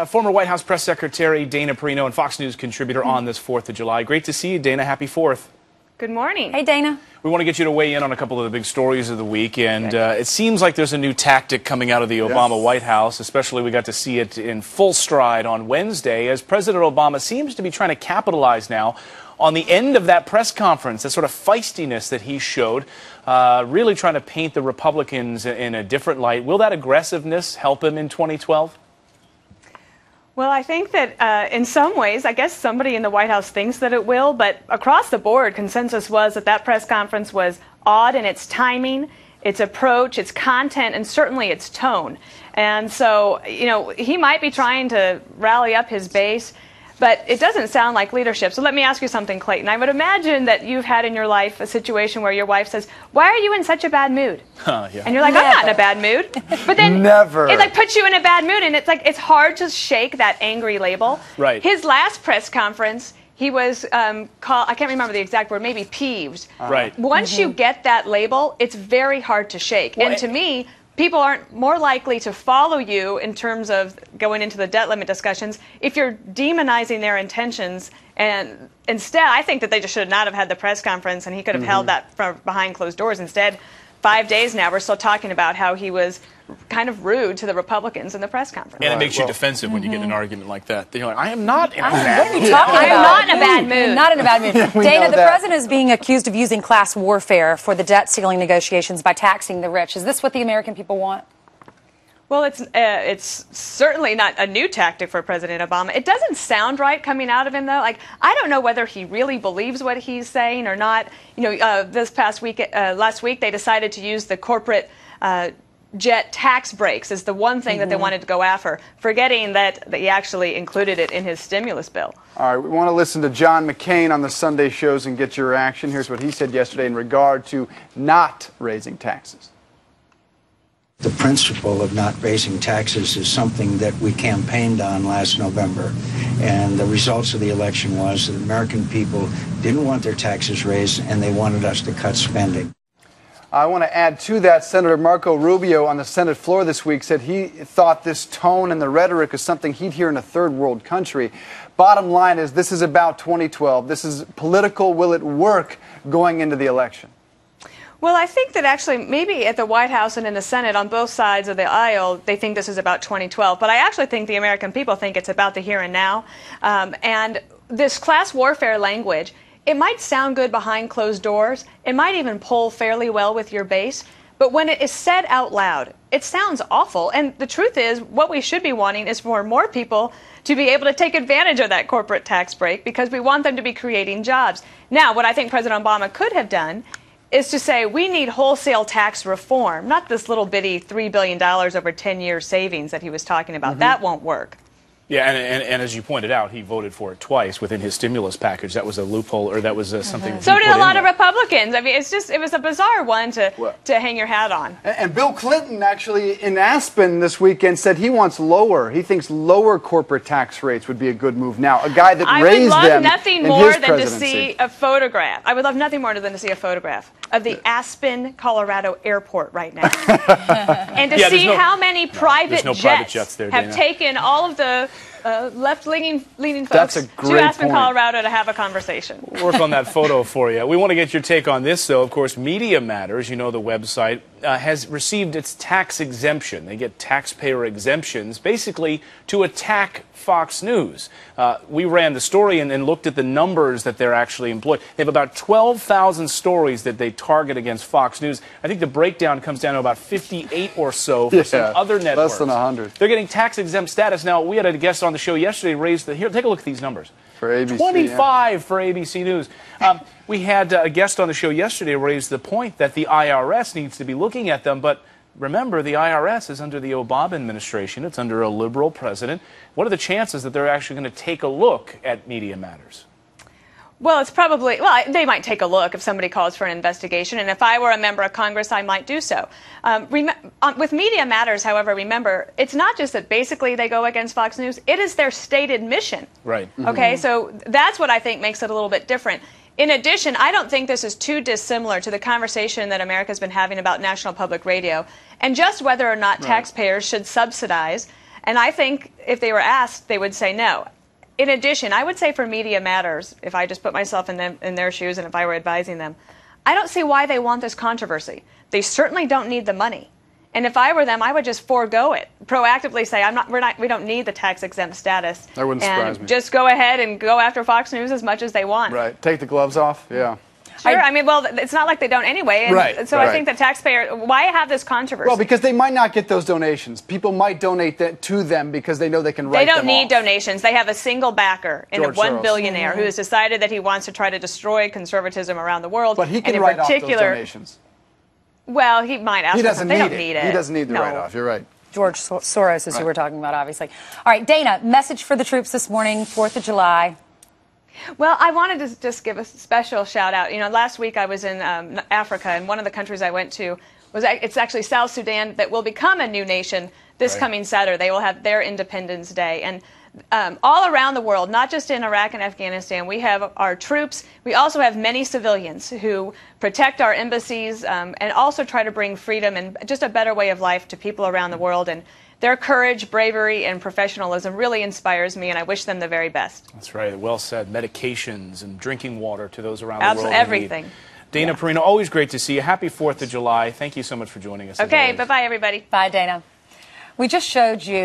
Former White House Press Secretary Dana Perino and Fox News contributor on this 4th of July. Great to see you, Dana. Happy 4th. Good morning. Hey, Dana. We want to get you to weigh in on a couple of the big stories of the week, and it seems like there's a new tactic coming out of the Obama White House. Especially, we got to see it in full stride on Wednesday, as President Obama seems to be trying to capitalize now on the end of that press conference, that sort of feistiness that he showed, really trying to paint the Republicans in a different light. Will that aggressiveness help him in 2012? Well, I think that in some ways, I guess somebody in the White House thinks that it will, but across the board, consensus was that that press conference was odd in its timing, its approach, its content, and certainly its tone. And so, you know, he might be trying to rally up his base, but it doesn't sound like leadership. So let me ask you something, Clayton. I would imagine that you've had in your life a situation where your wife says, "Why are you in such a bad mood?" Yeah. And you're like, "I'm not in a bad mood." But then it like puts you in a bad mood, and it's like it's hard to shake that angry label. Right. His last press conference, he was called, I can't remember the exact word, maybe peeved. Right. Once you get that label, it's very hard to shake. Well, and to me, people aren't more likely to follow you in terms of going into the debt limit discussions if you're demonizing their intentions. And instead, I think that they just should not have had the press conference, and he could have held that from behind closed doors. Instead, 5 days now, we're still talking about how he was kind of rude to the Republicans in the press conference. And it makes you defensive when you get in an argument like that. You're like, I am not in a bad What are you mood. talking about? I'm not in a bad mood. Not in a bad mood. Dana, the that. president is being accused of using class warfare for the debt ceiling negotiations by taxing the rich. Is this what the American people want? Well, it's certainly not a new tactic for President Obama. It doesn't sound right coming out of him, though. Like, I don't know whether he really believes what he's saying or not. You know, this past week, last week, they decided to use the corporate jet tax breaks as the one thing that they wanted to go after, forgetting that he actually included it in his stimulus bill. All right, we want to listen to John McCain on the Sunday shows and get your reaction. Here's what he said yesterday in regard to not raising taxes. The principle of not raising taxes is something that we campaigned on last November, and the results of the election was that the American people didn't want their taxes raised, and they wanted us to cut spending. I want to add to that, Senator Marco Rubio on the Senate floor this week said he thought this tone and the rhetoric is something he'd hear in a third world country. Bottom line is this is about 2012. This is political. Will it work going into the election? Well, I think that actually maybe at the White House and in the Senate on both sides of the aisle, they think this is about 2012. But I actually think the American people think it's about the here and now. And this class warfare language, it might sound good behind closed doors. It might even pull fairly well with your base. But when it is said out loud, it sounds awful. And the truth is, what we should be wanting is for more people to be able to take advantage of that corporate tax break because we want them to be creating jobs. Now, what I think President Obama could have done is to say we need wholesale tax reform, not this little bitty $3 billion over 10-year savings that he was talking about. That won't work. Yeah, and as you pointed out, he voted for it twice within his stimulus package. That was a loophole, or that was something that So he did put a lot in of Republicans. I mean, it was a bizarre one to hang your hat on. And Bill Clinton actually in Aspen this weekend said he wants lower. He thinks lower corporate tax rates would be a good move now. A guy that raised them I would love nothing in more his than to presidency. see a photograph. I would love nothing more than to see a photograph of the Aspen, Colorado airport right now. And to see how many private jets there, have Dana. taken all of the left-leaning folks That's a to great Aspen, point. Colorado to have a conversation. Work on that photo for you. We want to get your take on this, though. Of course, Media Matters, you know the website, has received its tax exemption. They get taxpayer exemptions, basically to attack Fox News. We ran the story and looked at the numbers that they're actually employed. They have about 12,000 stories that they target against Fox News. I think the breakdown comes down to about 58 or so for some other networks. Less than 100. They're getting tax-exempt status. Now, we had a guest on the show yesterday raise the... Here, take a look at these numbers. For ABC, 25 for ABC News. We had a guest on the show yesterday raise the point that the IRS needs to be looking at them, but remember, the IRS is under the Obama administration. It's under a liberal president. What are the chances that they're actually going to take a look at Media Matters? Well, it's probably, they might take a look if somebody calls for an investigation, and if I were a member of Congress, I might do so. With Media Matters, however, remember, it's not just that basically they go against Fox News, it is their stated mission. Right. Okay, so that's what I think makes it a little bit different. In addition, I don't think this is too dissimilar to the conversation that America's been having about National Public Radio and just whether or not taxpayers should subsidize And I think if they were asked, they would say no. In addition, I would say for Media Matters, if I just put myself in their shoes and if I were advising them, I don't see why they want this controversy. They certainly don't need the money. And if I were them, I would just forego it. Proactively say, we don't need the tax-exempt status. That wouldn't surprise me. Just go ahead and go after Fox News as much as they want. Right. Take the gloves off. Yeah. Sure. I mean, well, it's not like they don't anyway. And Right. so Right. I think the taxpayer, why have this controversy? Well, because they might not get those donations. People might donate that to them because they know they can write them off. They don't need donations. They have a single backer in George one Soros. billionaire who has decided that he wants to try to destroy conservatism around the world. But he can and in write off those particular, donations. Well, he might ask He for doesn't something. They need don't it. need it. He doesn't need the No. write-off. You're right. George Soros is Right. who we're talking about, obviously. All right, Dana, message for the troops this morning, 4th of July. Well, I wanted to just give a special shout out. You know, last week I was in Africa, and one of the countries I went to it's actually South Sudan that will become a new nation this Right. coming Saturday. They will have their Independence Day. And all around the world, not just in Iraq and Afghanistan, we have our troops. We also have many civilians who protect our embassies and also try to bring freedom and just a better way of life to people around the world. And their courage, bravery, and professionalism really inspires me, and I wish them the very best. That's right. Well said. Medications and drinking water to those around the world. Everything. Dana Perino, always great to see you. Happy 4th of July. Thank you so much for joining us. Okay, bye-bye, everybody. Bye, Dana. We just showed you